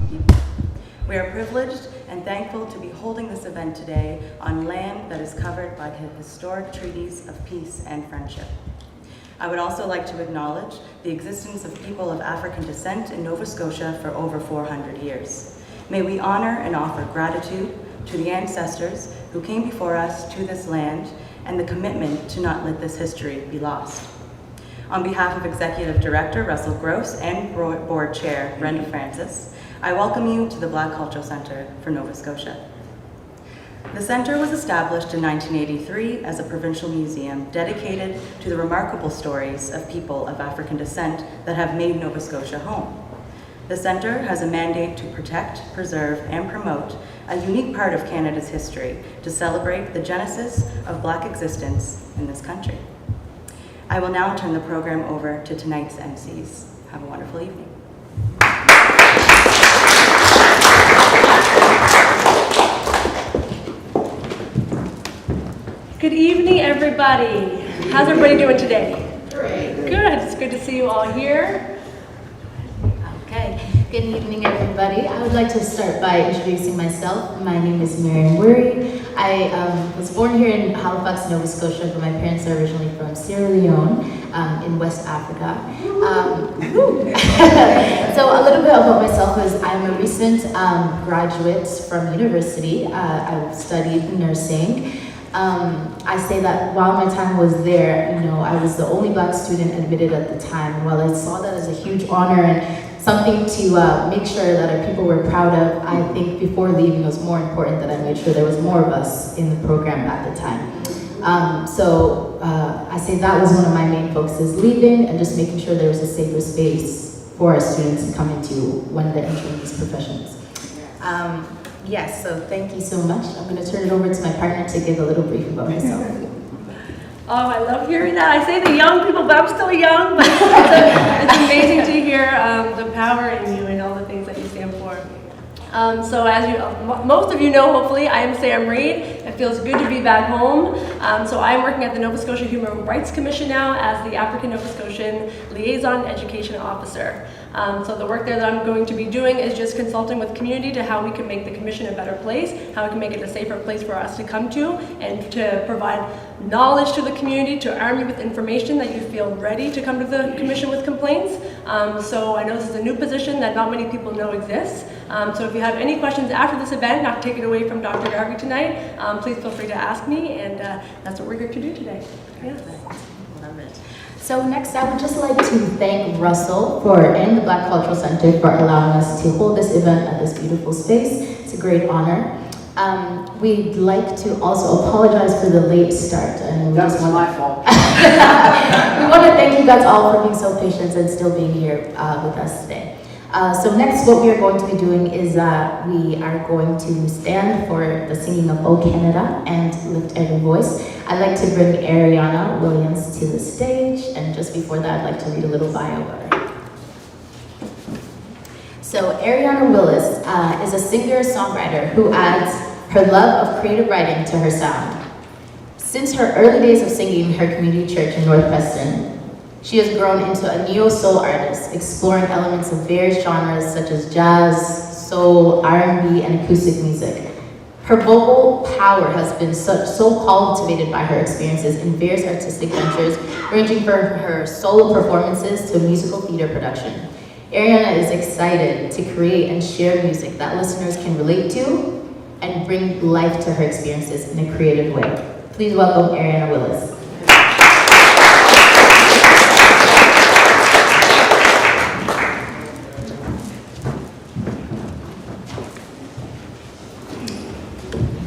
people. We are privileged and thankful to be holding this event today on land that is covered by historic treaties of peace and friendship. I would also like to acknowledge the existence of people of African descent in Nova Scotia for over 400 years. May we honor and offer gratitude to the ancestors who came before us to this land and the commitment to not let this history be lost. On behalf of Executive Director Russell Gross and Board Chair Brenda Francis, I welcome you to the Black Cultural Center for Nova Scotia. The center was established in 1983 as a provincial museum dedicated to the remarkable stories of people of African descent that have made Nova Scotia home. The center has a mandate to protect, preserve, and promote a unique part of Canada's history to celebrate the genesis of Black existence in this country. I will now turn the program over to tonight's MCs. Have a wonderful evening. Good evening, everybody. How's everybody doing today? Great. Good. It's good to see you all here. Okay. Good evening, everybody. I would like to start by introducing myself. My name is Marian Wurry. I was born here in Halifax, Nova Scotia, but my parents are originally from Sierra Leone in West Africa. So a little bit about myself is I'm a recent graduate from university. I've studied nursing. I say that while my time was there, I was the only Black student admitted at the time. And while I saw that as a huge honor and something to make sure that our people were proud of, I think before leaving it was more important that I made sure there was more of us in the program at the time. So I say that was one of my main focuses, leaving and just making sure there was a safer space for our students to come into when they're entering these professions. Yes, so thank you so much. I'm going to turn it over to my partner to give a little brief about myself. Oh, I love hearing that. I say the young people, but I'm still young. But it's amazing to hear the power in you and all the things that you stand for. So as most of you know, hopefully, I am Sam Reid. It feels good to be back home. So I'm working at the Nova Scotia Human Rights Commission now as the African Nova Scotian Liaison Education Officer. So the work there that I'm going to be doing is just consulting with community to how we can make the commission a better place, how we can make it a safer place for us to come to, and to provide knowledge to the community, to arm you with information that you feel ready to come to the commission with complaints. So I know this is a new position that not many people know exists. So if you have any questions after this event, not to take it away from Dr. Garvey tonight, please feel free to ask me, and that's what we're here to do today. Yes. Love it. So next, I would just like to thank Russell and the Black Cultural Center for allowing us to hold this event at this beautiful space. It's a great honor. We'd like to also apologize for the late start. That's my fault. We want to thank you guys all for being so patient and still being here with us today. So next, what we are going to be doing is we are going to stand for the singing of O Canada and lift every voice. I'd like to bring Ariana Williams to the stage, and just before that, I'd like to read a little bio about her. So Ariana Willis is a singer-songwriter who adds her love of creative writing to her sound. Since her early days of singing in her community church in North Preston, she has grown into a neo-soul artist, exploring elements of various genres such as jazz, soul, R&B, and acoustic music. Her vocal power has been so cultivated by her experiences in various artistic ventures, ranging from her solo performances to musical theater production. Ariana is excited to create and share music that listeners can relate to and bring life to her experiences in a creative way. Please welcome Ariana Willis.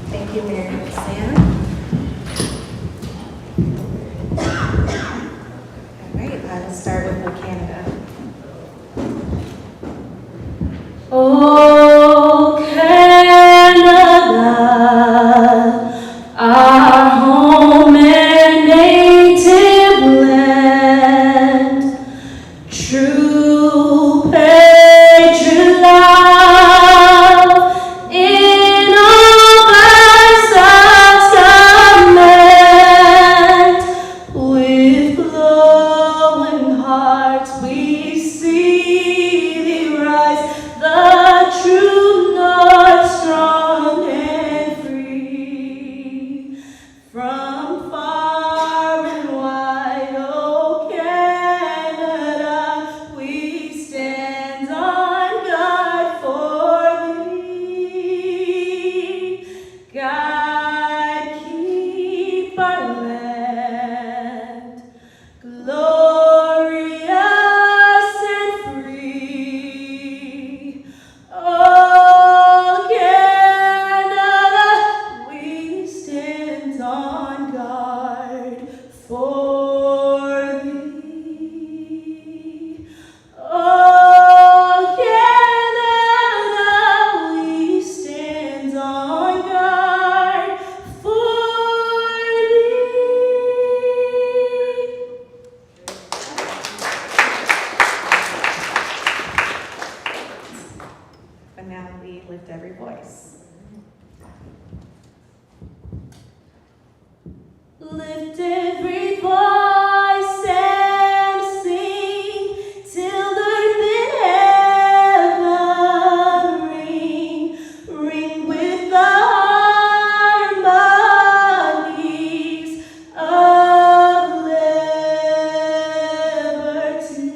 Thank you, Mary and Sam. All right, I will start with O Canada. Oh, Canada, our home and native land, true patriot love in all our voice. Lift every voice and sing till earth and heaven ring, ring with the harmonies of liberty.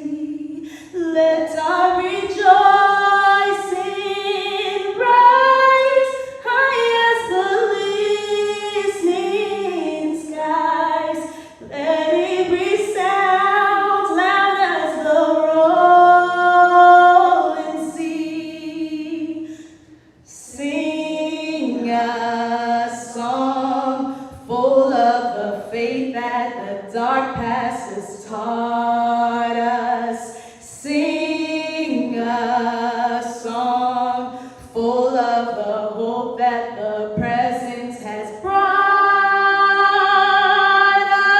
Let our rejoicing rise high as the listening skies. Let it resound loud as the rolling sea. Sing a song full of the faith that the dark past has taught us. Sing a song full of the hope that the present has brought us.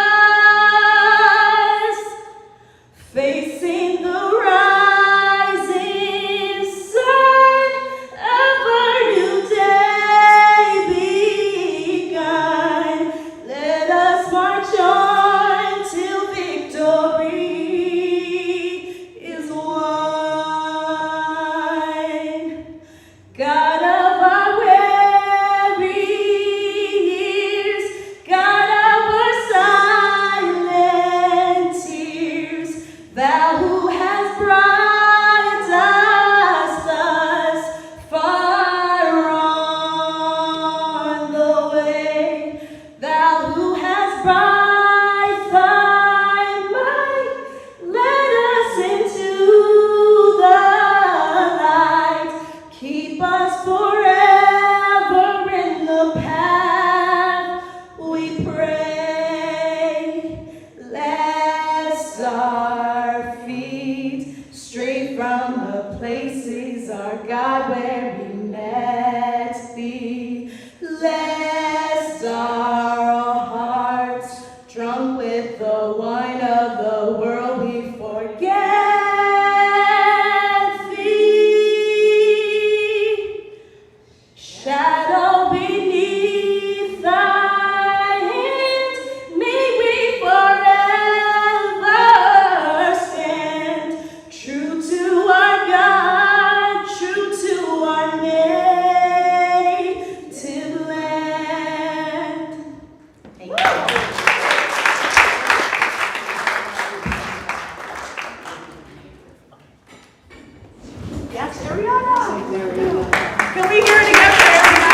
Facing the rising sun, ever new day begun. Let us march on till victory is won. God of our weary years, God of our silent tears, thou who has brought us thus far on the way, thou who has brought thy might, let us into the light. Keep us forever in the path, we pray. Lest our feet stray from the places, our God, where we met thee. Lest our hearts, drunk with the wine of the world, we forget thee. Shadow beneath thy hand, may we forever stand. True to our God, true to our native land. Thank you. Yes, Ariana. Can we hear it again for Ariana?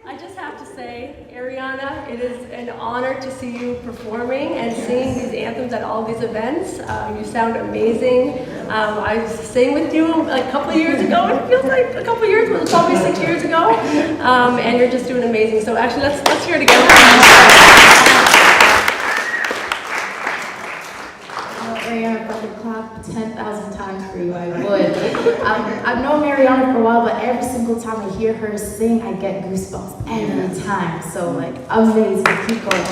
I just have to say, Ariana, it is an honor to see you performing and singing these anthems at all these events. You sound amazing. I sang with you like a couple of years ago. It feels like a couple of years, but it was probably 6 years ago. And you're just doing amazing. So actually, let's hear it again. Ariana, if I could clap 10,000 times for you, I would. I've known Ariana for a while, but every single time I hear her sing, I get goosebumps every time. So, like, amazing. Keep going.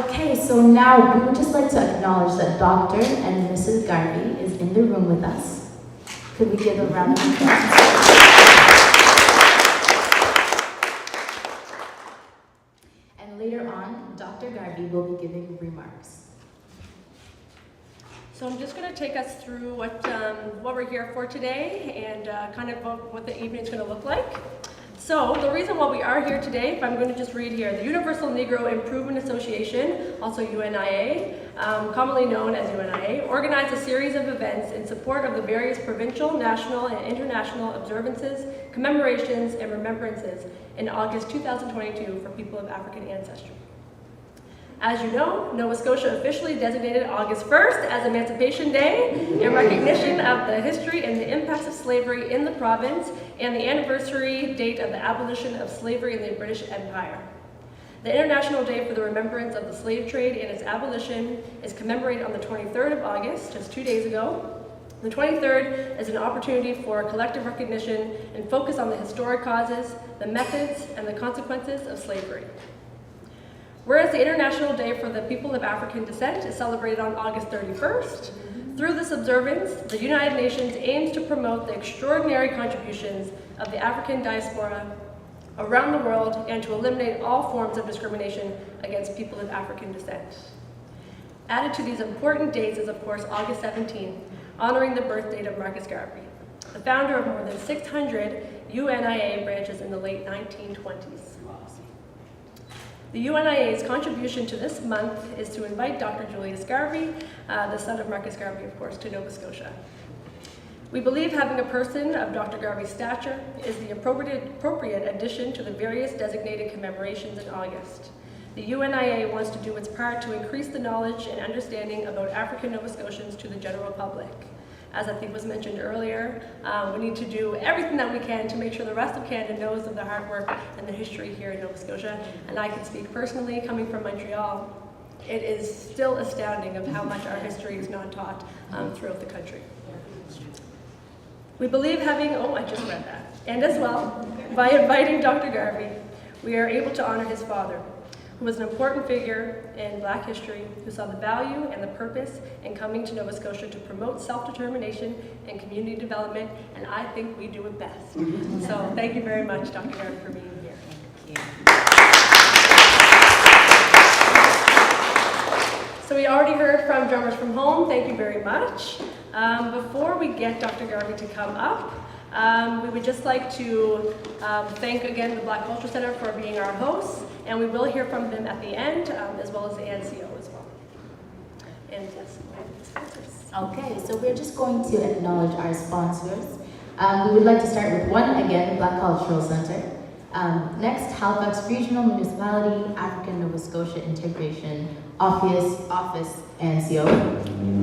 Okay, so now we would just like to acknowledge that Dr. and Mrs. Garvey is in the room with us. Could we give a round of applause? And later on, Dr. Garvey will be giving remarks. So I'm just going to take us through what we're here for today and kind of what the evening is going to look like. So the reason why we are here today, if I'm going to just read here, the Universal Negro Improvement Association, also UNIA, commonly known as UNIA, organized a series of events in support of the various provincial, national, and international observances, commemorations, and remembrances in August 2022 for people of African ancestry. As you know, Nova Scotia officially designated August 1st as Emancipation Day in recognition of the history and the impacts of slavery in the province and the anniversary date of the abolition of slavery in the British Empire. The International Day for the Remembrance of the Slave Trade and its Abolition is commemorated on the 23rd of August, just 2 days ago. The 23rd is an opportunity for collective recognition and focus on the historic causes, the methods, and the consequences of slavery. Whereas the International Day for the People of African Descent is celebrated on August 31st, through this observance, the United Nations aims to promote the extraordinary contributions of the African diaspora around the world and to eliminate all forms of discrimination against people of African descent. Added to these important dates is, of course, August 17th, honoring the birth date of Marcus Garvey, the founder of more than 600 UNIA branches in the late 1920s. The UNIA's contribution to this month is to invite Dr. Julius Garvey, the son of Marcus Garvey, of course, to Nova Scotia. We believe having a person of Dr. Garvey's stature is the appropriate addition to the various designated commemorations in August. The UNIA wants to do its part to increase the knowledge and understanding about African Nova Scotians to the general public. As I think was mentioned earlier, we need to do everything that we can to make sure the rest of Canada knows of the hard work and the history here in Nova Scotia. And I can speak personally, coming from Montreal, it is still astounding of how much our history is not taught throughout the country. We believe having, I just read that. And as well, by inviting Dr. Garvey, we are able to honor his father, who was an important figure in Black history, who saw the value and the purpose in coming to Nova Scotia to promote self-determination and community development, and I think we do it best. So thank you very much, Dr. Garvey, for being here. Thank you. So we already heard from Drummers from Home, thank you very much. Before we get Dr. Garvey to come up, we would just like to thank again the Black Culture Center for being our hosts, and we will hear from them at the end, as well as the NCO as well. And yes, Okay, so we're just going to acknowledge our sponsors. We would like to start with one again, the Black Cultural Center. Next, Halifax Regional Municipality, African Nova Scotia Integration Office NCO,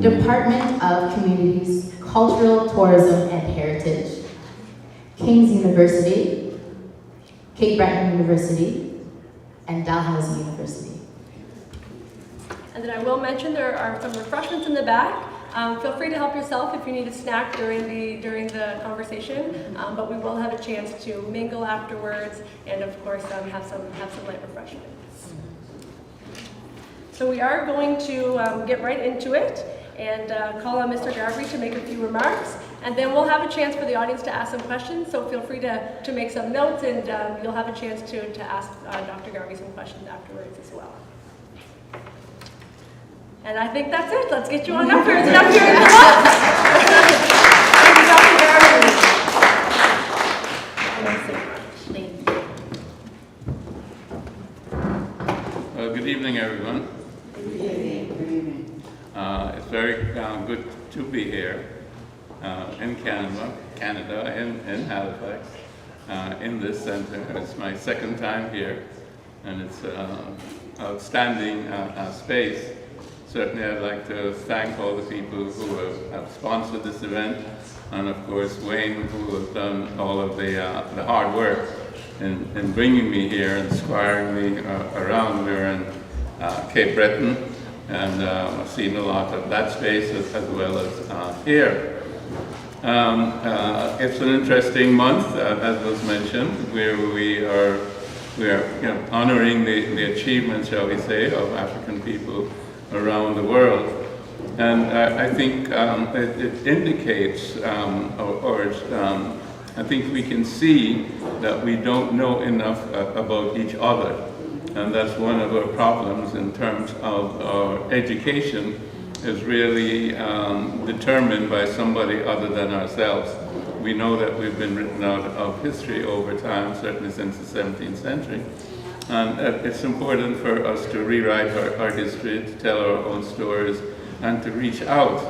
Department of Communities, Cultural, Tourism, and Heritage, King's University, Cape Breton University, and Dalhousie University. and then I will mention there are some refreshments in the back. Feel free to help yourself if you need a snack during the conversation, but we will have a chance to mingle afterwards, and of course have some light refreshments. So we are going to get right into it and call on Mr. Garvey to make a few remarks, and then we'll have a chance for the audience to ask some questions. So feel free to make some notes, and you'll have a chance to ask Dr. Garvey some questions afterwards as well. And I think that's it. Let's get you on up here. Is it up here in the box? Thank you, Dr. Garvey. Good evening, everyone. Good evening. It's very good to be here in Canada, in Halifax, in this center. It's my second time here, and it's an outstanding space. Certainly, I'd like to thank all the people who have sponsored this event, and of course Wayne, who has done all of the hard work in bringing me here and squiring me around. We're in Cape Breton, and I've seen a lot of that space as well as here. It's an interesting month, as was mentioned, where we are honoring the achievements, shall we say, of African people around the world. And I think it indicates, I think we can see that we don't know enough about each other. And that's one of our problems in terms of our education, is really determined by somebody other than ourselves. We know that we've been written out of history over time, certainly since the 17th century. And it's important for us to rewrite our history, to tell our own stories, and to reach out.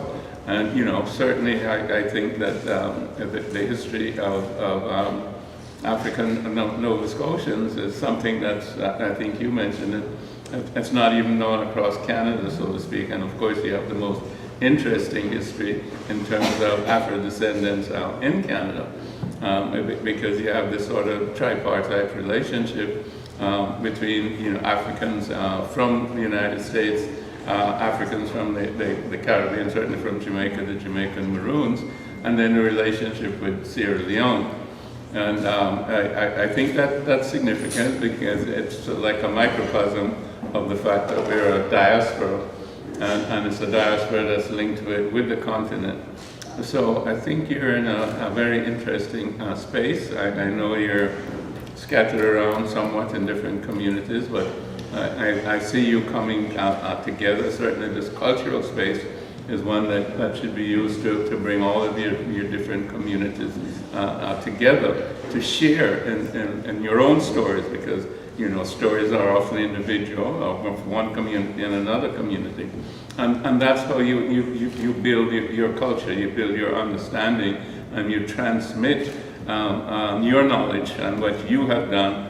And certainly I think that the history of African Nova Scotians is something that's, I think you mentioned it, it's not even known across Canada, so to speak. And of course you have the most interesting history in terms of Afro-descendants in Canada, because you have this sort of tripartite relationship between Africans from the United States, Africans from the Caribbean, certainly from Jamaica, the Jamaican Maroons, and then the relationship with Sierra Leone. And I think that's significant, because it's like a microcosm of the fact that we're a diaspora, and it's a diaspora that's linked with the continent. So I think you're in a very interesting space. I know you're scattered around somewhat in different communities, but I see you coming together. Certainly this cultural space is one that should be used to bring all of your different communities together to share in your own stories, because stories are often individual, of one community and another community, and that's how you build your culture, you build your understanding, and you transmit your knowledge and what you have done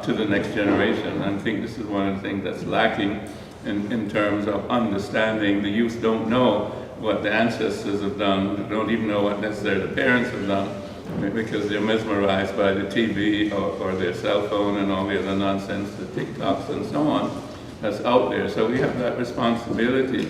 to the next generation. And I think this is one of the things that's lacking in terms of understanding. The youth don't know what the ancestors have done, they don't even know what necessarily the parents have done, because they're mesmerized by the TV or their cell phone and all the other nonsense, the TikToks and so on, that's out there. So we have that responsibility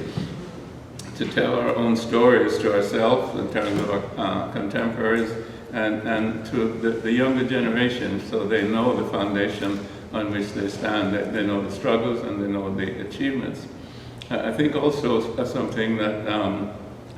to tell our own stories to ourselves in terms of our contemporaries and to the younger generation, so they know the foundation on which they stand, they know the struggles and they know the achievements. I think also something that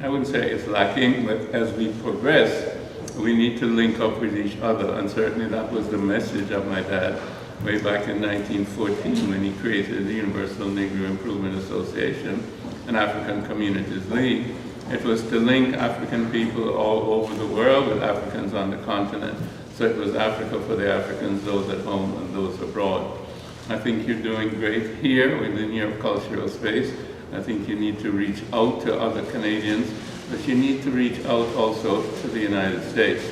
I wouldn't say is lacking, but as we progress, we need to link up with each other, and certainly that was the message of my dad way back in 1914 when he created the Universal Negro Improvement Association and African Communities League. It was to link African people all over the world with Africans on the continent. So it was Africa for the Africans, those at home and those abroad. I think you're doing great here within your cultural space. I think you need to reach out to other Canadians, but you need to reach out also to the United States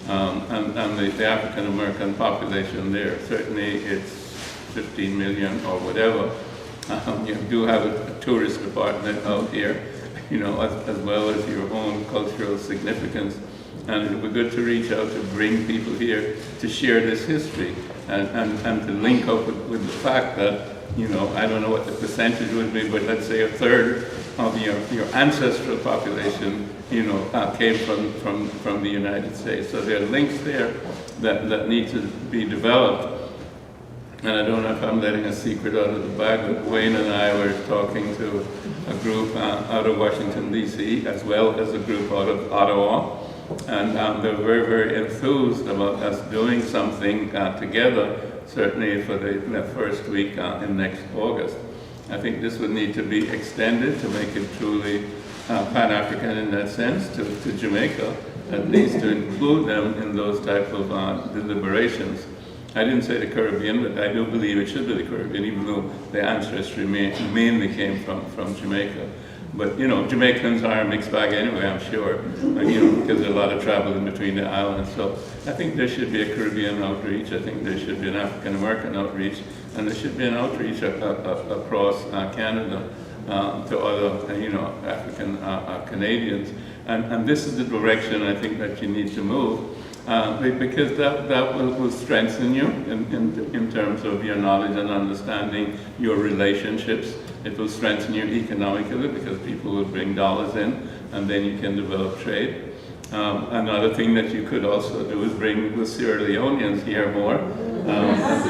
and the African American population there. Certainly it's 15 million or whatever. You do have a tourist department out here, as well as your own cultural significance. And it would be good to reach out to bring people here to share this history and to link up with the fact that, I don't know what the percentage would be, but let's say a third of your ancestral population, came from the United States. So there are links there that need to be developed. And I don't know if I'm letting a secret out of the bag, but Wayne and I were talking to a group out of Washington, D.C., as well as a group out of Ottawa. And they're very, very enthused about us doing something together, certainly for the first week in next August. I think this would need to be extended to make it truly Pan-African in that sense, to Jamaica, at least to include them in those type of deliberations. I didn't say the Caribbean, but I do believe it should be the Caribbean, even though the ancestry mainly came from Jamaica. But, Jamaicans are a mixed bag anyway, I'm sure, because there's a lot of travel in between the islands. So I think there should be a Caribbean outreach. I think there should be an African American outreach, and there should be an outreach across Canada to other, African Canadians. And this is the direction I think that you need to move. Because that will strengthen you in terms of your knowledge and understanding your relationships. It will strengthen you economically because people will bring dollars in, and then you can develop trade. Another thing that you could also do is bring the Sierra Leoneans here more.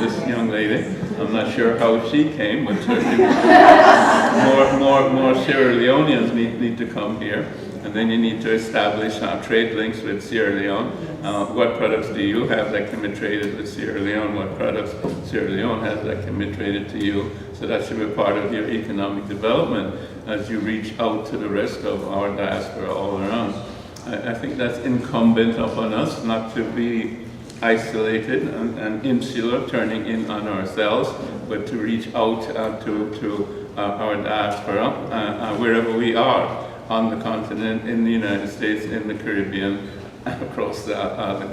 This young lady, I'm not sure how she came, but certainly more Sierra Leoneans need to come here. And then you need to establish trade links with Sierra Leone. What products do you have that can be traded with Sierra Leone? What products Sierra Leone has that can be traded to you? So that should be part of your economic development as you reach out to the rest of our diaspora all around. I think that's incumbent upon us not to be isolated and insular, turning in on ourselves, but to reach out to our diaspora wherever we are. On the continent, in the United States, in the Caribbean, across the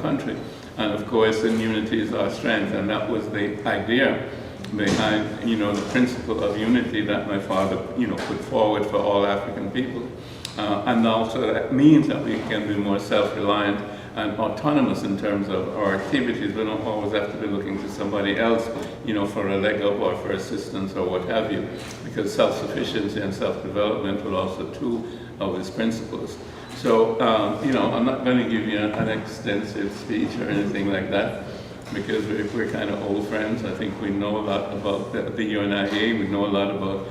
country. And of course, in unity is our strength, and that was the idea behind, the principle of unity that my father, put forward for all African people. And also that means that we can be more self-reliant and autonomous in terms of our activities. We don't always have to be looking to somebody else, for a leg up or for assistance or what have you, because self-sufficiency and self-development are also two of his principles. So, I'm not going to give you an extensive speech or anything like that. because we're kind of old friends. I think we know a lot about the UNIA. We know a lot about,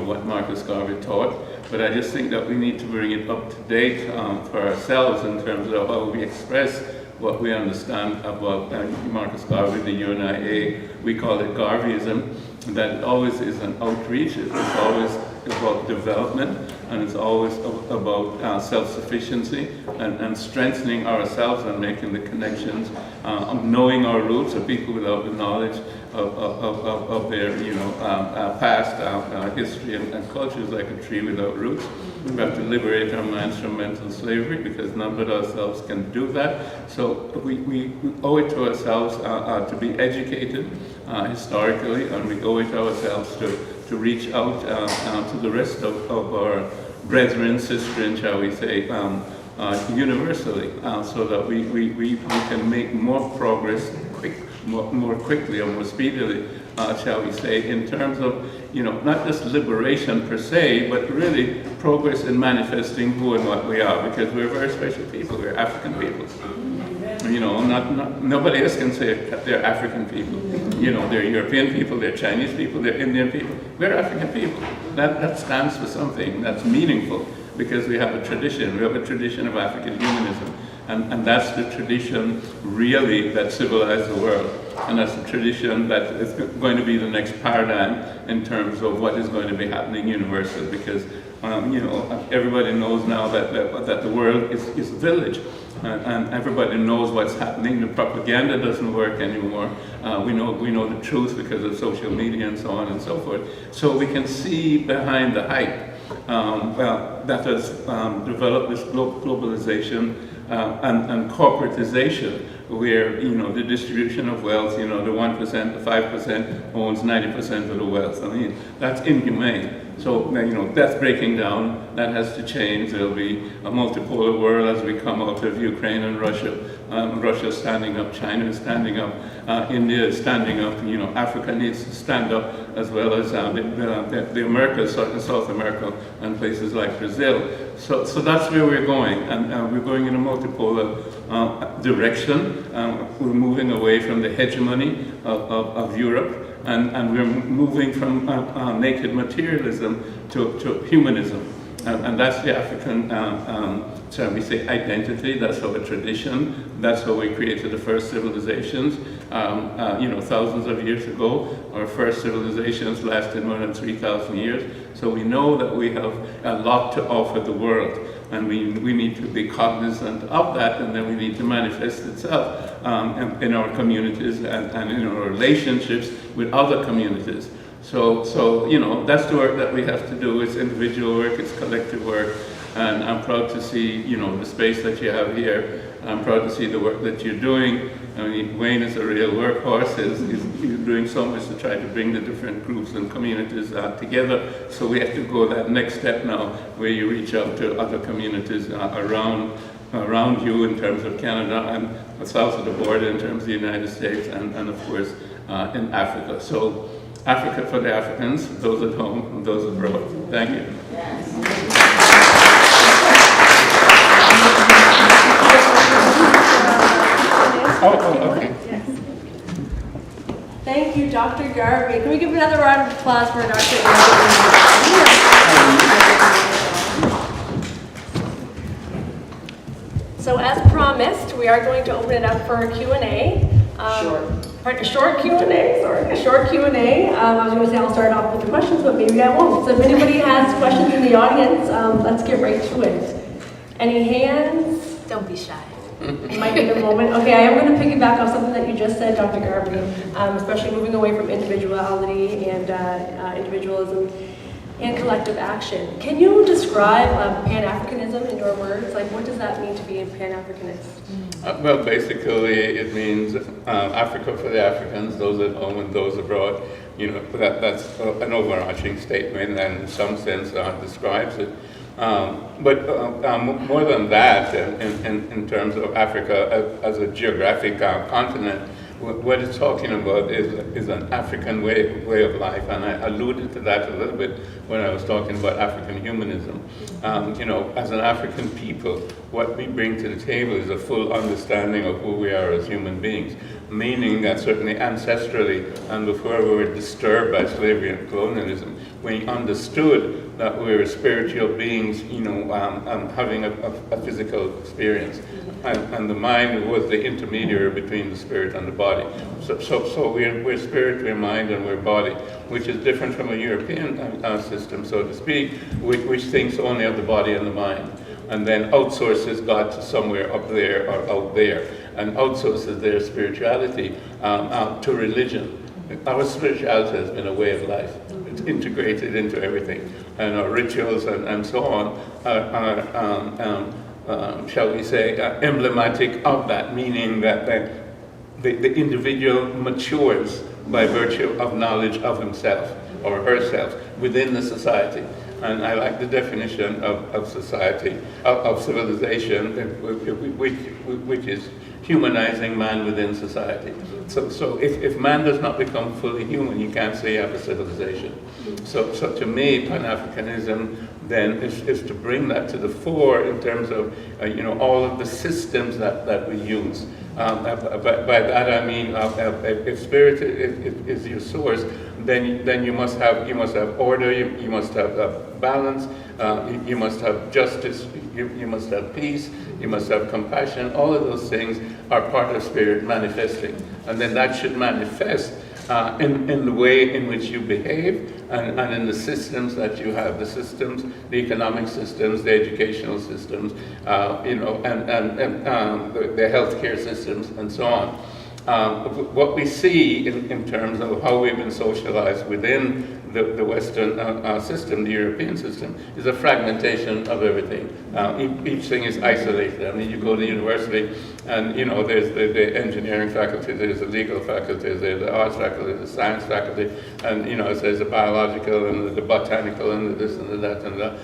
what Marcus Garvey taught. But I just think that we need to bring it up to date for ourselves in terms of how we express what we understand about Marcus Garvey, the UNIA. We call it Garveyism. That it always is an outreach. It's always about development, and it's always about self-sufficiency and strengthening ourselves and making the connections, knowing our roots. So people without the knowledge of their past history and culture is like a tree without roots. We have to liberate our minds from mental slavery, because none but ourselves can do that. So we owe it to ourselves to be educated historically, and we owe it to ourselves to reach out to the rest of our brethren, sistren, shall we say, universally, so that we can make more progress more quickly or more speedily, shall we say, in terms of, not just liberation per se, but really progress in manifesting who and what we are, because we're very special people. We're African people. Nobody else can say they're African people. They're European people, they're Chinese people, they're Indian people. We're African people. That stands for something that's meaningful, because we have a tradition. We have a tradition of African humanism. And that's the tradition, really, that civilized the world. And that's the tradition that is going to be the next paradigm in terms of what is going to be happening universally. Because, everybody knows now that the world is a village. And everybody knows what's happening. The propaganda doesn't work anymore. We know the truth because of social media and so on and so forth. So we can see behind the hype that has developed this globalization and corporatization, where the distribution of wealth, the 1%, the 5% owns 90% of the wealth. I mean, that's inhumane. So that's breaking down. That has to change. There'll be a multipolar world as we come out of Ukraine and Russia. Russia standing up, China is standing up, India is standing up. Africa needs to stand up, as well as the Americas, South America, and places like Brazil. So that's where we're going, and we're going in a multipolar direction. We're moving away from the hegemony of Europe. And we're moving from naked materialism to humanism. And that's the African, shall we say, identity. That's our tradition. That's how we created the first civilizations. Thousands of years ago, our first civilizations lasted more than 3,000 years. So we know that we have a lot to offer the world. And we need to be cognizant of that, and then we need to manifest itself in our communities and in our relationships with other communities. So that's the work that we have to do. It's individual work, it's collective work, and I'm proud to see, the space that you have here. I'm proud to see the work that you're doing. I mean, Wayne is a real workhorse. He's doing so much to try to bring the different groups and communities together. So we have to go that next step now, where you reach out to other communities around you in terms of Canada, and south of the border in terms of the United States, and of course in Africa. So Africa for the Africans, those at home and those abroad. Thank you. Oh, okay. Yes. Thank you, Dr. Garvey. Can we give another round of applause for Dr. Garvey? So as promised, we are going to open it up for a Q&A. Short Q&A, sorry. A short Q&A. I was going to say I'll start off with the questions, but maybe I won't. So if anybody has questions in the audience, let's get right to it. Any hands? Don't be shy. It might be the moment. Okay, I am going to piggyback off something that you just said, Dr. Garvey, especially moving away from individuality and individualism and collective action. Can you describe Pan-Africanism in your words? Like, what does that mean to be a Pan-Africanist? Well, basically, it means Africa for the Africans, those at home and those abroad. That's an overarching statement, and in some sense describes it. But more than that, in terms of Africa as a geographic continent, what it's talking about is an African way of life, and I alluded to that a little bit when I was talking about African humanism. You know, as an African people, what we bring to the table is a full understanding of who we are as human beings, meaning that certainly ancestrally and before we were disturbed by slavery and colonialism, we understood that we were spiritual beings, you know, having a physical experience. And the mind was the intermediary between the spirit and the body. So we're spirit, we're mind, and we're body, which is different from a European system, so to speak, which thinks only of the body and the mind, and then outsources God to somewhere up there or out there, and outsources their spirituality to religion. Our spirituality has been a way of life. It's integrated into everything, and our rituals and so on are shall we say, emblematic of that, meaning that the individual matures by virtue of knowledge of himself or herself within the society. And I like the definition of society, of civilization, which is humanizing man within society. So if man does not become fully human, you can't say you have a civilization. So to me, Pan-Africanism then is to bring that to the fore in terms of you know, all of the systems that we use. By that I mean, if spirit is your source, then you must have order, you must have balance, you must have justice, you must have peace, you must have compassion. All of those things are part of spirit manifesting, and then that should manifest in the way in which you behave and in the systems that you have, the systems, the economic systems, the educational systems, you know, and the healthcare systems and so on. What we see in terms of how we've been socialized within the Western system, the European system, is a fragmentation of everything. Each thing is isolated. I mean, you go to university and, you know, there's the engineering faculty, there's the legal faculty, there's the arts faculty, the science faculty, and, you know, there's the biological and the botanical and the this and the that and that.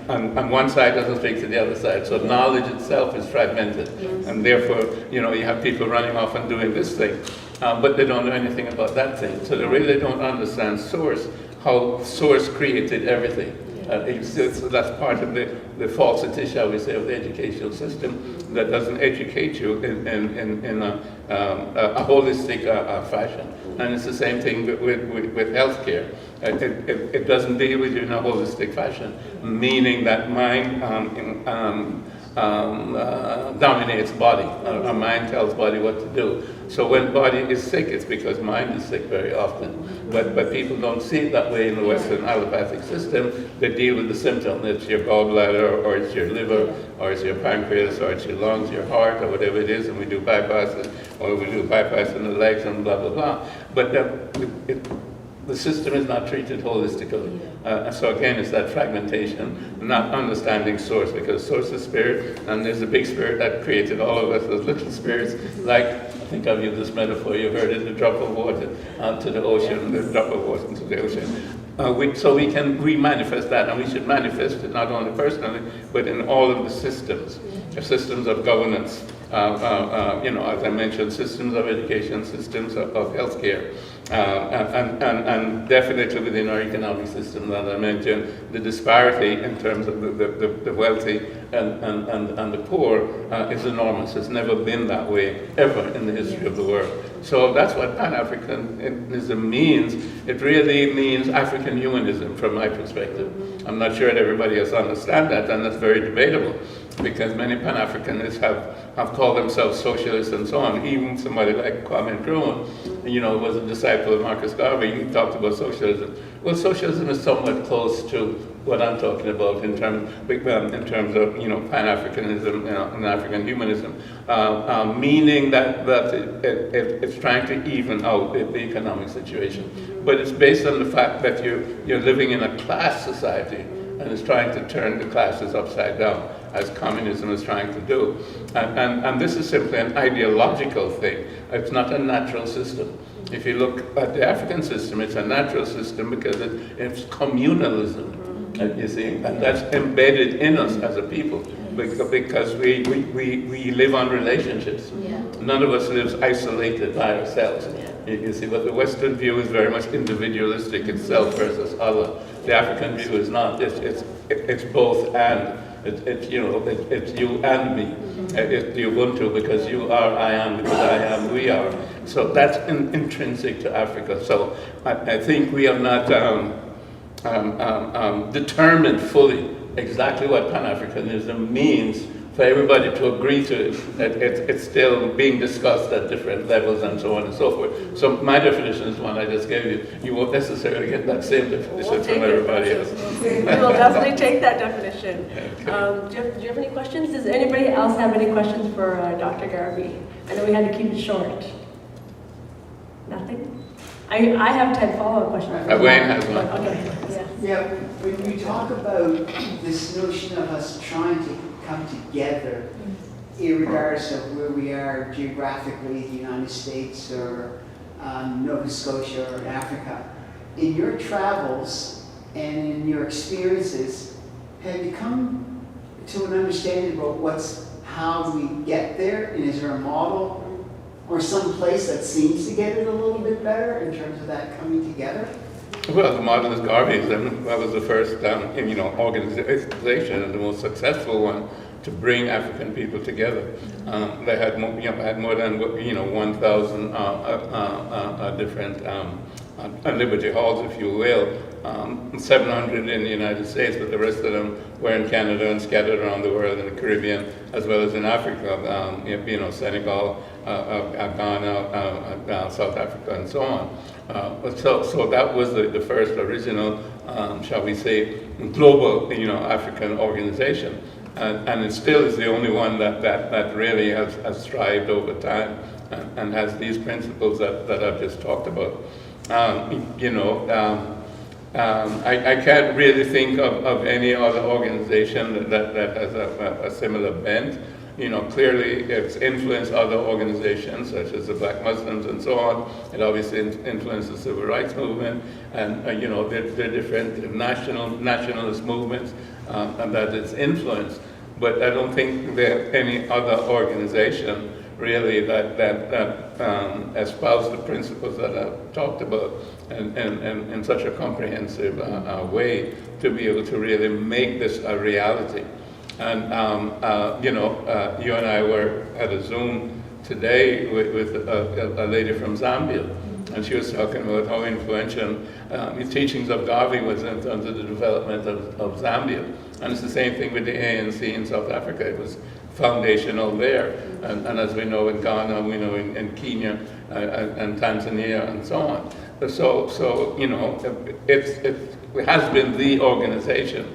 And one side doesn't speak to the other side. So knowledge itself is fragmented. Yes. And therefore, you know, you have people running off and doing this thing, but they don't know anything about that thing. So they really don't understand source, how source created everything. So that's part of the falsity, shall we say, of the educational system that doesn't educate you in a holistic fashion. And it's the same thing with healthcare. It doesn't deal with you in a holistic fashion, meaning that mind dominates body. Our mind tells body what to do. So when body is sick, it's because mind is sick very often. But people don't see it that way in the Western allopathic system. They deal with the symptom. It's your gallbladder, or it's your liver, or it's your pancreas, or it's your lungs, your heart, or whatever it is, and we do bypasses, or we do bypass in the legs, and blah, blah, blah. But the system is not treated holistically. So again, it's that fragmentation, not understanding source, because source is spirit, and there's a big spirit that created all of us as little spirits, like, I think I've used this metaphor, you've heard it, the drop of water to the ocean, the drop of water into the ocean. So we manifest that, and we should manifest it not only personally, but in all of the systems of governance, you know, as I mentioned, systems of education, systems of healthcare, and definitely within our economic system that I mentioned, the disparity in terms of the wealthy and the poor is enormous. It's never been that way ever in the history of the world. So that's what Pan-Africanism means. It really means African humanism from my perspective. I'm not sure that everybody else understands that, and that's very debatable, because many Pan-Africanists have called themselves socialists and so on. Even somebody like Kwame Nkrumah, you know, was a disciple of Marcus Garvey. He talked about socialism. Well, socialism is somewhat close to what I'm talking about in terms of, you know, Pan-Africanism and African humanism, meaning that it's trying to even out the economic situation. But it's based on the fact that you're living in a class society, and it's trying to turn the classes upside down, as communism is trying to do. And this is simply an ideological thing. It's not a natural system. If you look at the African system, it's a natural system because it's communalism. You see, and that's embedded in us as a people, because we live on relationships. None of us lives isolated by ourselves. You see, but the Western view is very much individualistic. It's self versus other. The African view is not. It's both and. It's you and me. It's the Ubuntu, because you are, I am, because I am, we are. So that's intrinsic to Africa. So I think we have not determined fully exactly what Pan-Africanism means for everybody to agree to it. It's still being discussed at different levels and so on and so forth. So my definition is one I just gave you. You won't necessarily get that same definition from everybody else. We will definitely take that definition. Do you have any questions? Does anybody else have any questions for Dr. Garvey? I know we had to keep it short. Nothing? I have 10 follow-up questions. Wayne has one. Okay. Yeah, when you talk about this notion of us trying to come together, regardless of where we are geographically, the United States or Nova Scotia or Africa, in your travels and in your experiences, have you come to an understanding about how we get there, and is there a model or some place that seems to get it a little bit better in terms of that coming together? Well, the model is Garveyism. That was the first organization and the most successful one to bring African people together. They had more than 1,000 different Liberty Halls, if you will. 700 in the United States, but the rest of them were in Canada and scattered around the world, in the Caribbean, as well as in Africa, Senegal, Ghana, South Africa, and so on. So that was the first original, shall we say, global, African organization, and it still is the only one that really has thrived over time and has these principles that I've just talked about. I can't really think of any other organization that has a similar bent. Clearly it's influenced other organizations such as the Black Muslims and so on. It obviously influenced the Civil Rights Movement and the different nationalist movements and that it's influenced. But I don't think there's any other organization really that espouse the principles that I've talked about and in such a comprehensive way to be able to really make this a reality. And you and I were at a Zoom today with a lady from Zambia, and she was talking about how influential the teachings of Garvey was in terms of the development of Zambia. And it's the same thing with the ANC in South Africa. It was foundational there, and as we know in Ghana, we know in Kenya and Tanzania and so on. So it has been the organization,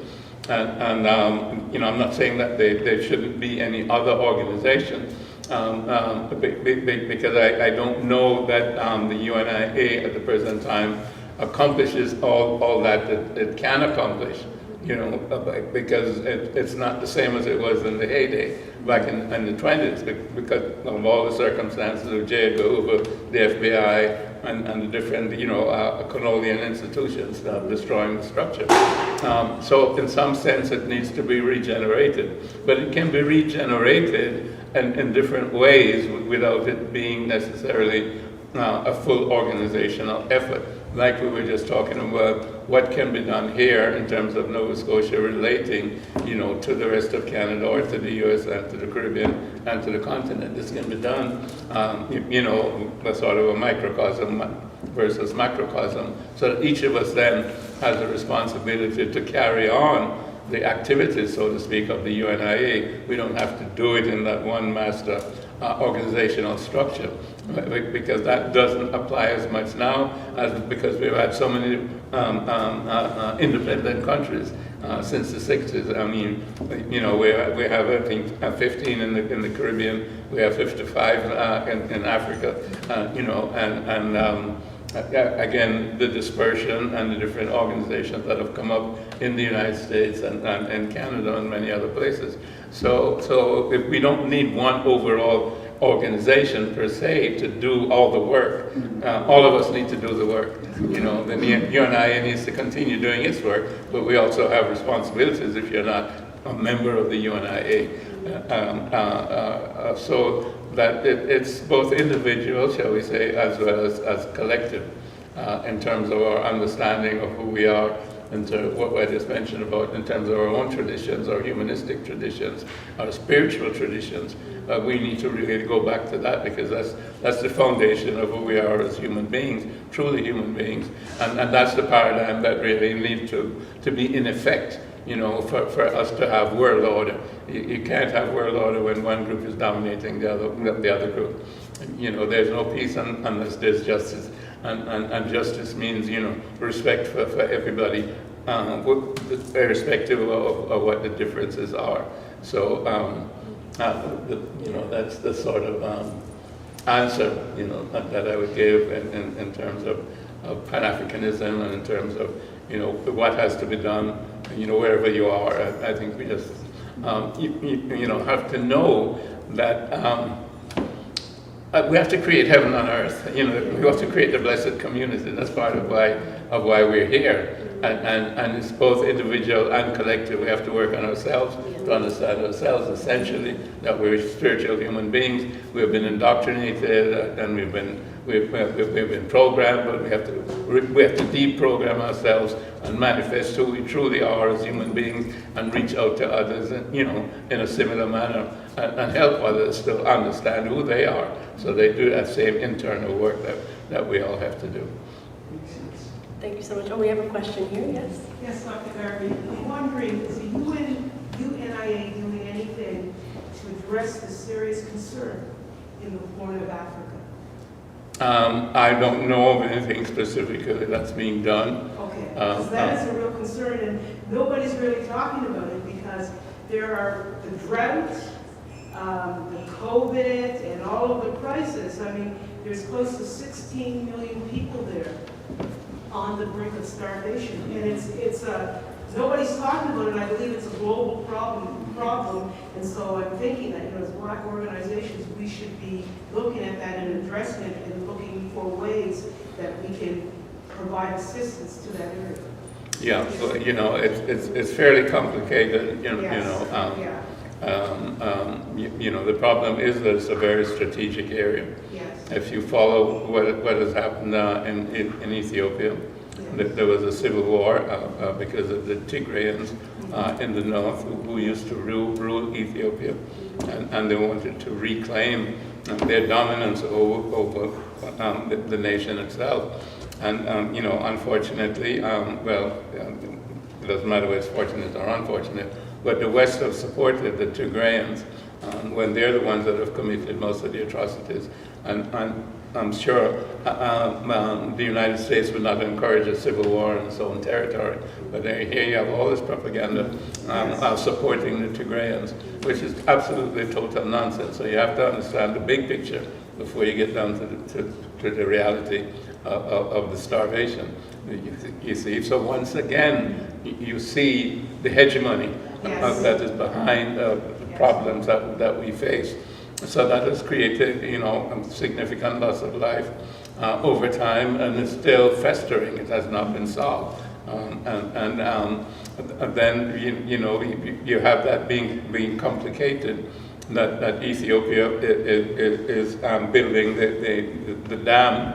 and I'm not saying that there shouldn't be any other organization, because I don't know that the UNIA at the present time accomplishes all that it can accomplish. Because it's not the same as it was in the heyday back in the 20s, because of all the circumstances of J. Edgar Hoover, the FBI, and the different, colonial institutions destroying the structure. So in some sense it needs to be regenerated, but it can be regenerated in different ways without it being necessarily a full organizational effort. Like we were just talking about what can be done here in terms of Nova Scotia relating, to the rest of Canada or to the US and to the Caribbean and to the continent. This can be done, a sort of a microcosm versus macrocosm, so that each of us then has a responsibility to carry on the activities, so to speak, of the UNIA. We don't have to do it in that one master organizational structure, because that doesn't apply as much now as because we've had so many independent countries since the 60s. I mean, we have I think 15 in the Caribbean, we have 55 in Africa, again, the dispersion and the different organizations that have come up in the United States and Canada and many other places. So if we don't need one overall organization per se to do all the work. All of us need to do the work. You know, the UNIA needs to continue doing its work, but we also have responsibilities if you're not a member of the UNIA. So that it's both individual, shall we say, as well as collective, in terms of our understanding of who we are, into what I just mentioned about in terms of our own traditions, our humanistic traditions, our spiritual traditions. We need to really go back to that, because that's the foundation of who we are as human beings, truly human beings. And that's the paradigm that really needs to be in effect, you know, for us to have world order. You can't have world order when one group is dominating the other group. You know, there's no peace unless there's justice. And justice means, you know, respect for everybody, irrespective of what the differences are. So, you know, that's the sort of answer, you know, that I would give in terms of Pan-Africanism, and in terms of, you know, what has to be done, you know, wherever you are. I think we just, you know, have to know that we have to create heaven on earth. You know, we have to create the blessed community. That's part of why we're here. And it's both individual and collective. We have to work on ourselves to understand ourselves, essentially, that we're spiritual human beings. We've been indoctrinated, and we've been programmed, but we have to deprogram ourselves and manifest who we truly are as human beings, and reach out to others, and, you know, in a similar manner, and help others to understand who they are, so they do that same internal work that we all have to do. Thank you so much. Oh, we have a question here, yes? Yes, Dr. Garvey. I'm wondering, is the UNIA doing anything to address the serious concern in the Horn of Africa? I don't know of anything specifically that's being done. Okay, because that is a real concern, and nobody's really talking about it, because there are the drought, the COVID, and all of the crisis. I mean, there's close to 16 million people there on the brink of starvation, and it's nobody's talking about it. And I believe it's a global problem, and so I'm thinking that, you know, as Black organizations, we should be looking at that and addressing it, and looking for ways that we can provide assistance to that area. Yeah, so, you know, it's fairly complicated. You know, you know, the problem is that it's a very strategic area. Yes. If you follow what has happened in Ethiopia, there was a civil war because of the Tigrayans in the north who used to rule Ethiopia, and they wanted to reclaim their dominance over the nation itself. And you know, unfortunately, it doesn't matter whether it's fortunate or unfortunate, but the West have supported the Tigrayans when they're the ones that have committed most of the atrocities. And I'm sure the United States would not encourage a civil war in its own territory. But here you have all this propaganda supporting the Tigrayans, which is absolutely total nonsense. So you have to understand the big picture before you get down to the reality of the starvation. You see, so once again, you see the hegemony that is behind the problems that we face. So that has created, you know, a significant loss of life over time, and it's still festering. It has not been solved. And then, you know, you have that being complicated, that Ethiopia is building the dam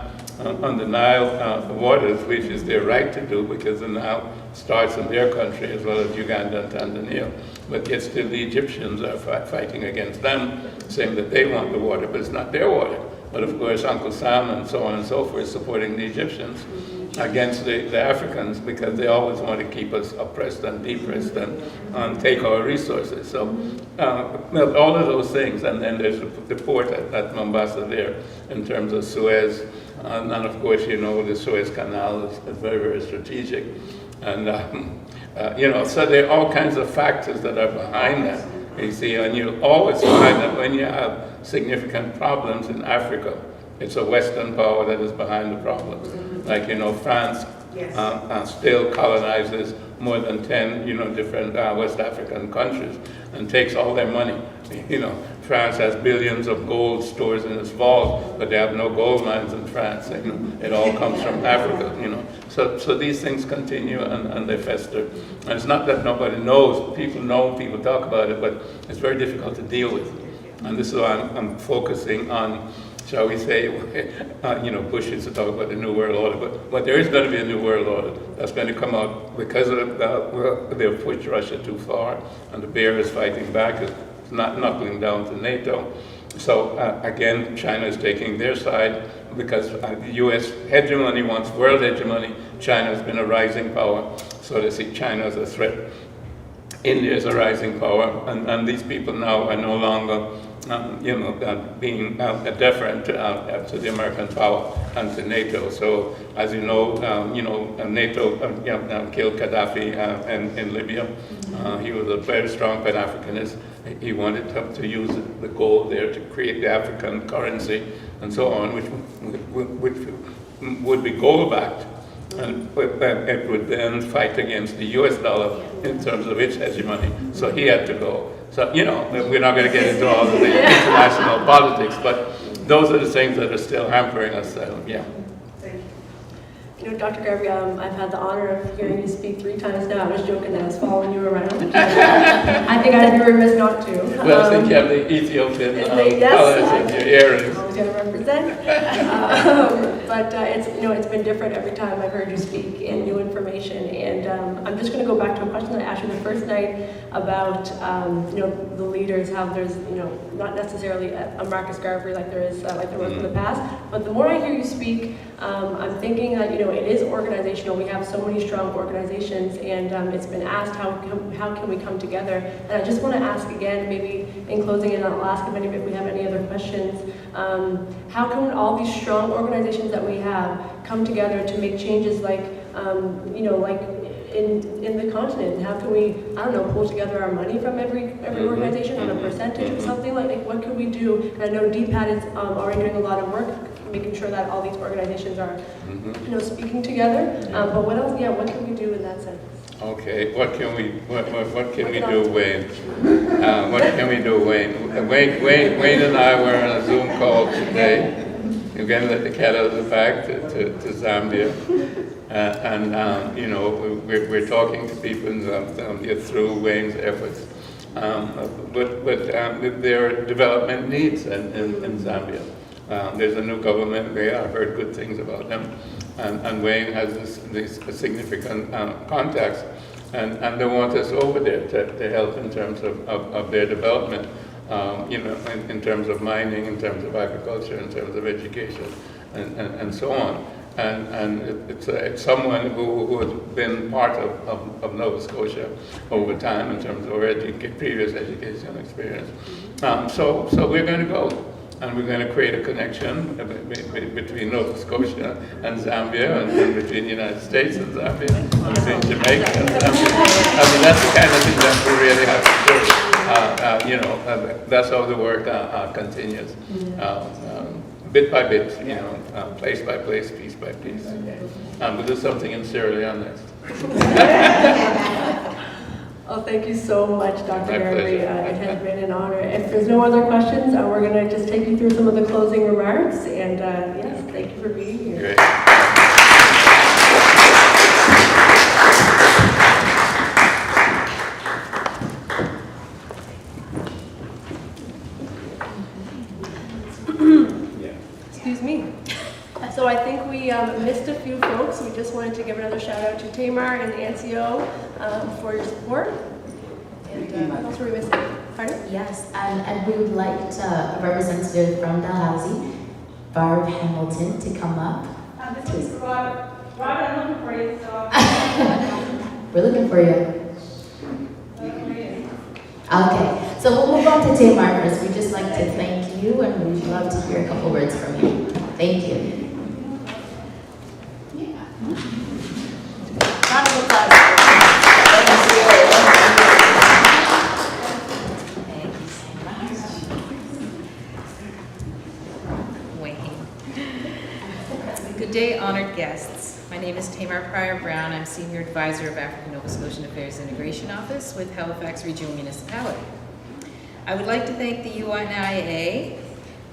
on the Nile waters, which is their right to do, because the Nile starts in their country as well as Uganda and Tanzania. But yet still the Egyptians are fighting against them, saying that they want the water, but it's not their water. But of course, Uncle Sam and so on and so forth supporting the Egyptians against the Africans, because they always want to keep us oppressed and depressed and take our resources. So all of those things, and then there's the port at Mombasa there in terms of Suez, and of course, you know, the Suez Canal is very, very strategic. And you know, so there are all kinds of factors that are behind that. You see, and you always find that when you have significant problems in Africa, it's a Western power that is behind the problems. Like, you know, France still colonizes more than 10, different West African countries and takes all their money. France has billions of gold stores in its vault, but they have no gold mines in France. It all comes from Africa. So these things continue and they fester. And it's not that nobody knows. People know, people talk about it, but it's very difficult to deal with. And this is why I'm focusing on, shall we say, Bush used to talk about the New World Order, but there is going to be a New World Order that's going to come out because they've pushed Russia too far, and the bear is fighting back. It's not knuckling down to NATO. So again, China is taking their side because the U.S. hegemony wants world hegemony. China has been a rising power, so they see China as a threat. India is a rising power, and these people now are no longer being deferent to the American power and to NATO. So, as NATO killed Gaddafi in Libya. He was a very strong Pan-Africanist. He wanted to use the gold there to create the African currency and so on, which would be gold-backed. And it would then fight against the US dollar in terms of its hegemony. So he had to go. So, we're not going to get into all of the international politics, but those are the things that are still hampering us. Yeah. Dr. Garvey, I've had the honor of hearing you speak 3 times now. I was joking that I was following you around. I think I'd be remiss not to. Well, I think you have the Ethiopian colors in your earrings. I was going to represent. But it's been different every time I've heard you speak and new information. And I'm just going to go back to a question that I asked you the first night about the leaders, how there's not necessarily a Marcus Garvey like there was in the past. But the more I hear you speak, I'm thinking that it is organizational. We have so many strong organizations, and it's been asked how can we come together. And I just want to ask again, maybe in closing, and I'll ask if we have any other questions. How can all these strong organizations that we have come together to make changes like in the continent? How can we, pull together our money from every organization on a percentage or something like what can we do? And I know DPAT is already doing a lot of work making sure that all these organizations are, speaking together. But what else? Yeah, what can we do in that sense? Okay, what can we do, Wayne? What can we do, Wayne? Wayne and I were on a Zoom call today. Again, let the cat out of the bag to Zambia. We're talking to people in Zambia through Wayne's efforts. But there are development needs in Zambia. There's a new government there. I've heard good things about them. And Wayne has these significant contacts. And they want us over there to help in terms of their development, in terms of mining, in terms of agriculture, in terms of education, and so on. And it's someone who has been part of Nova Scotia over time in terms of our previous education experience. So we're going to go. And we're going to create a connection between Nova Scotia and Zambia, and between the United States and Zambia, and between Jamaica and Zambia. That's the kind of thing that we really have to do. That's how the work continues. Bit by bit, place by place, piece by piece. We'll do something in Sierra Leone next. Oh, thank you so much, Dr. Garvey. It has been an honor. If there's no other questions, we're going to just take you through some of the closing remarks. And yes, thank you for being here. Great. Excuse me. So I think we missed a few folks. We just wanted to give another shout out to Tamar and NCO for your support. And what else were we missing? Pardon? Yes, and we would like a representative from Dalhousie, Barb Hamilton, to come up. This is Robert. Robert, I'm looking for you. So. We're looking for you. Okay, so we'll move on to Tamar first. We'd just like to thank you, and we'd love to hear a couple words from you. Thank you. Round of applause. Good day, honored guests. My name is Tamar Pryor Brown. I'm Senior Advisor of African Nova Scotian Affairs Integration Office with Halifax Regional Municipality. I would like to thank the UNIA,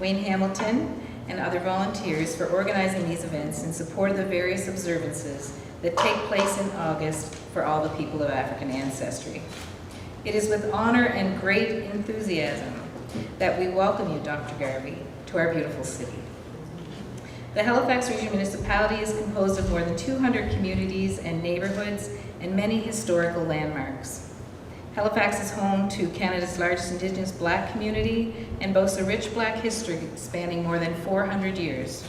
Wayne Hamilton, and other volunteers for organizing these events in support of the various observances that take place in August for all the people of African ancestry. It is with honor and great enthusiasm that we welcome you, Dr. Garvey, to our beautiful city. The Halifax Regional Municipality is composed of more than 200 communities and neighborhoods and many historical landmarks. Halifax is home to Canada's largest Indigenous Black community and boasts a rich Black history spanning more than 400 years.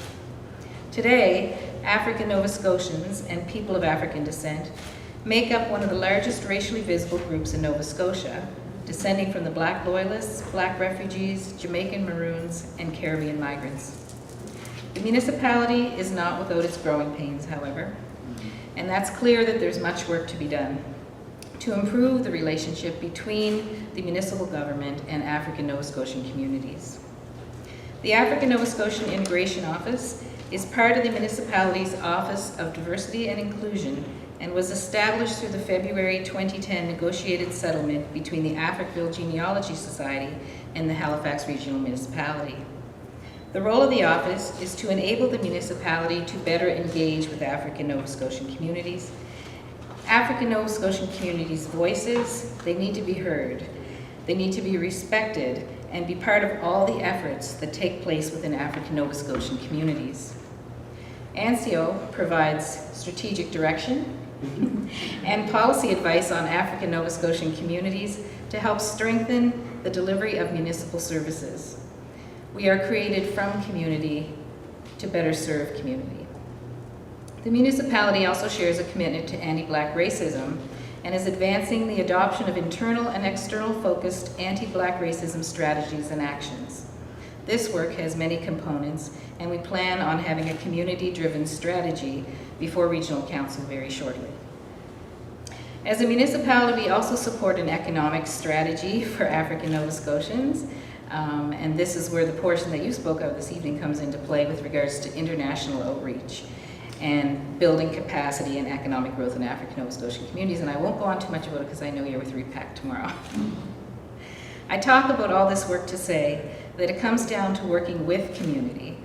Today, African Nova Scotians and people of African descent make up one of the largest racially visible groups in Nova Scotia, descending from the Black Loyalists, Black refugees, Jamaican Maroons, and Caribbean migrants. The municipality is not without its growing pains, however, and that's clear that there's much work to be done to improve the relationship between the municipal government and African Nova Scotian communities. The African Nova Scotian Integration Office is part of the municipality's Office of Diversity and Inclusion and was established through the February 2010 negotiated settlement between the Africville Genealogy Society and the Halifax Regional Municipality. The role of the office is to enable the municipality to better engage with African Nova Scotian communities. African Nova Scotian communities' voices, they need to be heard. They need to be respected and be part of all the efforts that take place within African Nova Scotian communities. ANSIO provides strategic direction and policy advice on African Nova Scotian communities to help strengthen the delivery of municipal services. We are created from community to better serve community. The municipality also shares a commitment to anti-Black racism and is advancing the adoption of internal and external focused anti-Black racism strategies and actions. This work has many components, and we plan on having a community-driven strategy before Regional Council very shortly. As a municipality, we also support an economic strategy for African Nova Scotians, and this is where the portion that you spoke of this evening comes into play with regards to international outreach and building capacity and economic growth in African Nova Scotian communities. And I won't go on too much about it because I know you're with REPAC tomorrow. I talk about all this work to say that it comes down to working with community,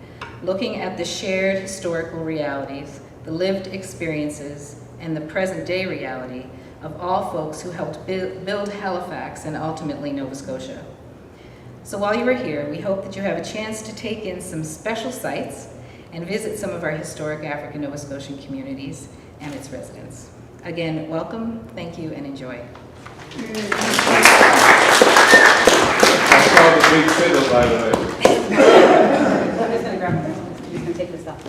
looking at the shared historical realities, the lived experiences, and the present day reality of all folks who helped build Halifax and ultimately Nova Scotia. So while you are here, we hope that you have a chance to take in some special sites and visit some of our historic African Nova Scotian communities and its residents. Again, welcome, thank you, and enjoy. I saw the big fiddle, by the way. I'm just gonna grab it. I'm just gonna take this off.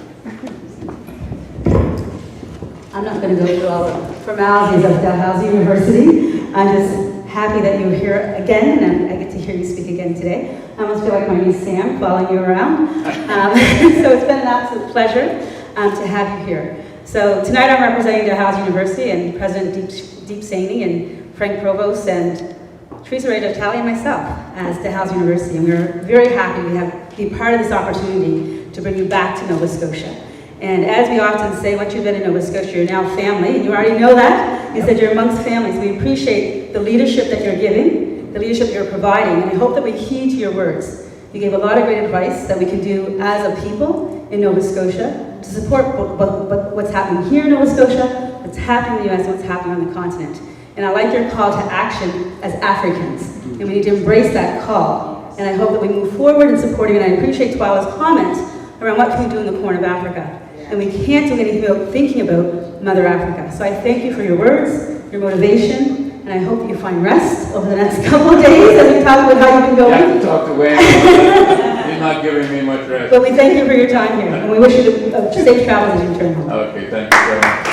I'm not going to go through all the formalities of Dalhousie University. I'm just happy that you're here again, and I get to hear you speak again today. I almost feel like my niece Sam following you around. So it's been an absolute pleasure to have you here. So tonight I'm representing Dalhousie University and President Deep Saini and Frank Provost and Teresa Ray Vitale and myself as Dalhousie University. And we're very happy we have be part of this opportunity to bring you back to Nova Scotia. And as we often say, once you've been in Nova Scotia, you're now family, and you already know that. You said you're amongst families. We appreciate the leadership that you're giving, the leadership you're providing, and I hope that we heed to your words. You gave a lot of great advice that we can do as a people in Nova Scotia to support what's happening here in Nova Scotia, what's happening in the US, and what's happening on the continent. And I like your call to action as Africans, and we need to embrace that call. And I hope that we move forward in supporting it. And I appreciate Twyla's comment around what can we do in the Horn of Africa. And we can't do anything without thinking about Mother Africa. So I thank you for your words, your motivation, and I hope that you find rest over the next couple of days as we talk about how you've been going. You have to talk to Wayne. He's not giving me much rest. But we thank you for your time here, and we wish you safe travels as you return home. Okay, thank you very much.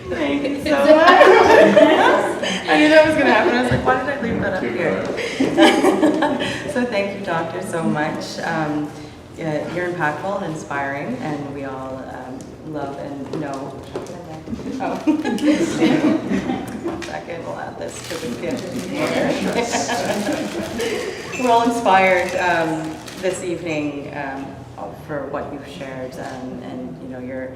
Thank you so much. I knew that was going to happen. I was like, why did I leave that up here? So thank you, Doctor, so much. You're impactful and inspiring, and we all love and know. Oh. One second, we'll add this to the gift. We're all inspired this evening for what you've shared and you know your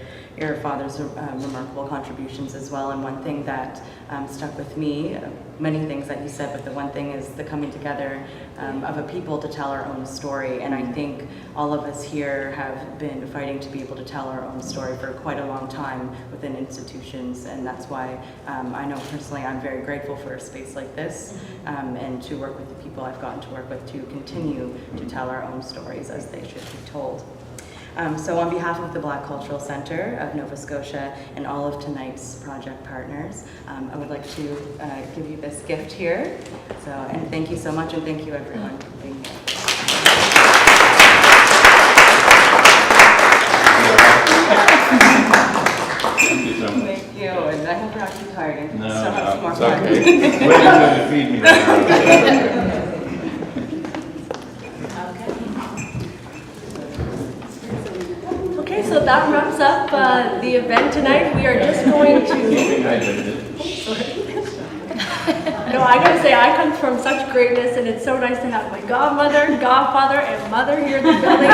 father's remarkable contributions as well. And one thing that stuck with me, many things that you said, but the one thing is the coming together of a people to tell our own story. And I think all of us here have been fighting to be able to tell our own story for quite a long time within institutions, and that's why I know personally I'm very grateful for a space like this and to work with the people I've gotten to work with to continue to tell our own stories as they should be told. So on behalf of the Black Cultural Center of Nova Scotia and all of tonight's project partners, I would like to give you this gift here. So, and thank you so much, and thank you everyone for being here. Thank you so much. Thank you, and I have brought you card. And No, still have some more it's fun. okay. Wait until you feed me later. Okay, so that wraps up the event tonight. We are just going to... No, I gotta say, I come from such greatness, and it's so nice to have my godmother, godfather, and mother here in the building.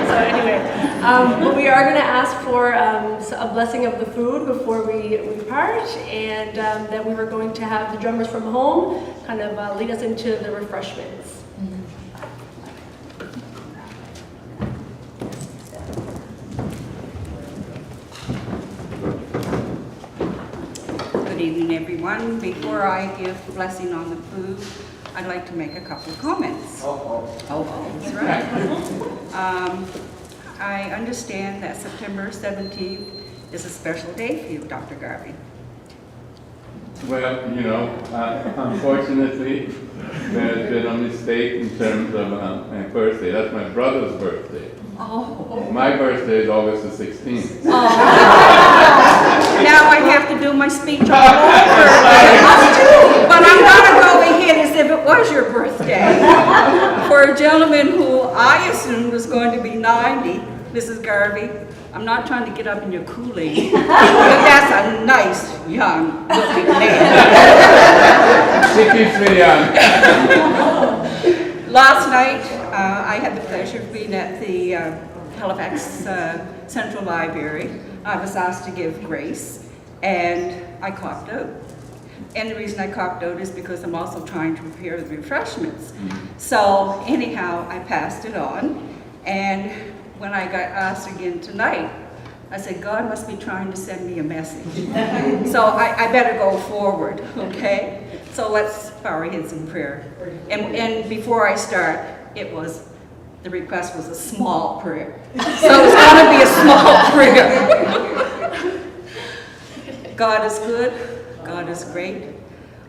So anyway, but we are gonna ask for a blessing of the food before we part, and then we were going to have the drummers from home kind of lead us into the refreshments. Good evening, everyone. Before I give blessing on the food, I'd like to make a couple of comments. That's right. I understand that September 17th is a special day for you, Dr. Garvey. Well, you know, unfortunately, there's been a mistake in terms of my birthday. That's my brother's birthday. Oh. My birthday is August the 16th. Oh. Now I have to do my speech all over. But I'm going to go ahead as if it was your birthday. For a gentleman who I assumed was going to be 90, Mrs. Garvey, I'm not trying to get up in your Kool-Aid, but that's a nice, young looking man. She keeps me young. Last night, I had the pleasure of being at the Halifax Central Library. I was asked to give grace, and I copped out. And the reason I copped out is because I'm also trying to prepare the refreshments. So anyhow, I passed it on, and when I got asked again tonight, I said, God must be trying to send me a message. So I better go forward, okay? So let's bow our heads in prayer. And before I start, the request was a small prayer. So it's going to be a small prayer. God is good. God is great.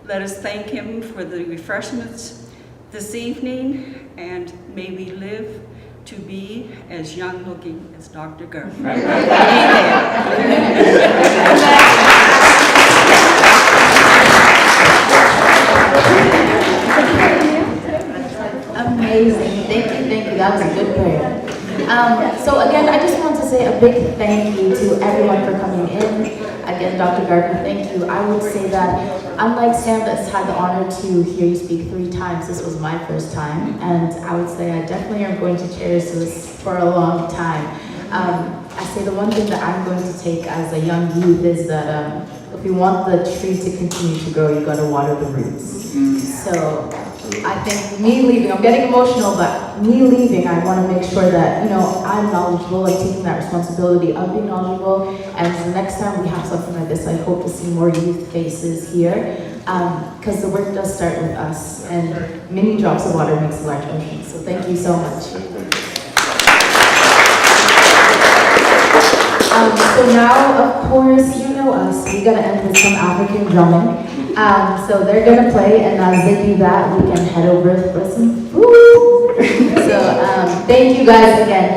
Let us thank Him for the refreshments this evening, and may we live to be as young looking as Dr. Garvey. Amazing. Thank you. That was a good prayer. So again, I just want to say a big thank you to everyone for coming in. Again, Dr. Garvey, thank you. I would say that unlike Sam that's had the honor to hear you speak 3 times, this was my first time. And I would say I definitely am going to cherish this for a long time. I say the one thing that I'm going to take as a young youth is that if you want the tree to continue to grow, you got to water the roots. So I think me leaving, I'm getting emotional, but me leaving, I want to make sure that, you know, I'm knowledgeable, like taking that responsibility of being knowledgeable. And the next time we have something like this, I hope to see more youth faces here, because the work does start with us, and many drops of water makes a large ocean. So thank you so much. So now, of course, you know us, we gotta end with some African drumming. So they're gonna play, and as they do that, we can head over for some food. So thank you guys again.